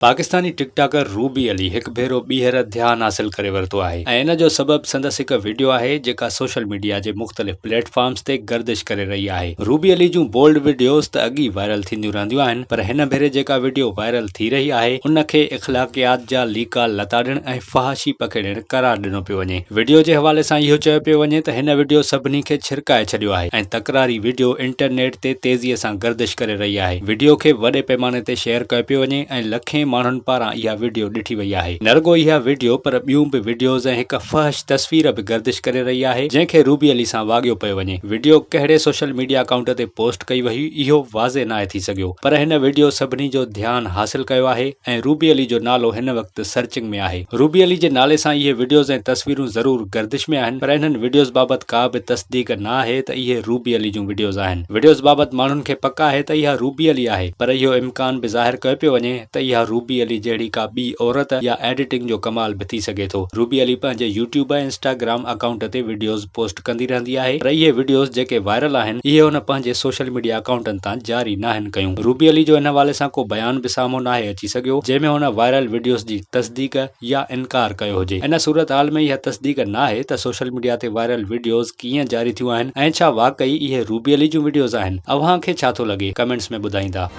Pakistani TikToker Ruby Ali एक भेरो ॿीहर ध्यान हासिल करे वरितो आहे ऐं इन जो सबब संदसि हिकु वीडियो आहे जेका सोशल मीडिया जे मुख़्तलिफ़ प्लेटफॉर्म्स ते गर्दिश करे रही आहे। रूबी अली जूं बोल्ड वीडियोस त अॻी वायरल थींदियूं रहंदियूं आहिनि, पर हिन भेरे जेका वीडियो वायरल थी रही आहे उनखे इख़्लाक़ियात जा लीका लताड़िण ऐं फहाशी पखेड़िण करार ॾिनो पियो वञे। वीडियो जे हवाले सां इहो चयो पियो वञे त हिन वीडियो सभिनी खे छिरकाए छॾियो आहे ऐं तकरारी वीडियो इंटरनेट ते तेज़ीअ सां गर्दिश करे रही आहे। वीडियो खे वॾे पैमाने ते शेयर कयो पियो वञे ऐं लखें माण्हुनि पारां इहा वीडियो ॾिठी वई आहे। न रुगो इहा वीडियो पर ॿियूं बि वीडियोज़ ऐं हिकु फहश तस्वीर बि गर्दिश करे रही आहे जंहिंखे रूबी अली सां वाॻियो पियो वञे। वीडियो कहिड़े सोशल मीडिया अकाउंट ते पोस्ट कई वई इहो वाज़े नाहे थी सघियो, पर हिन वीडियो सभिनी जो ध्यानु हासिल कयो आहे ऐं रूबी अली जो नालो हिन वक़्तु सर्चिंग में आहे। रूबी अली जे नाले सां इहे वीडियोज़ ऐं तस्वीरूं ज़रूर गर्दिश में आहिनि, पर इन्हनि वीडियोज़ बाबति का बि तस्दीक न आहे त इहे रूबी अली जूं वीडियोज़ आहिनि। वीडियोज़ बाबति माण्हुनि खे पक आहे त इहा रूबी अली आहे, पर इहो इम्कान बि ज़ाहिर कयो पियो वञे त इहा रूबी अली जहिड़ी का ॿी औरत या एडिटिंग जो कमाल भी थी सघे थो। रूबी अली पंहिंजे यूट्यूब ऐं इंस्टाग्राम अकाउंट ते वीडियोज़ पोस्ट कंदी रहंदी आहे, पर इहे वीडियोज़ जेके वायरल आहिनि इहे हुन पंहिंजे सोशल मीडिया अकाउंटनि तां जारी नाहिनि कयूं। रूबी अली जो इन हवाले सां को बयान बि साम्हूं नाहे अची सघियो जंहिंमें हुन वायरल वीडियोज़ जी तस्दीक या इनकार कयो हुजे। इन सूरत हाल में इहा तस्दीक नाहे त सोशल मीडिया ते वायरल वीडियोज़ कीअं जारी थियूं आहिनि ऐं छा वाकई इहे रूबी अली जूं वीडियोज़ आहिनि। अव्हां खे छा थो लॻे, कमेंट्स में ॿुधाईंदा।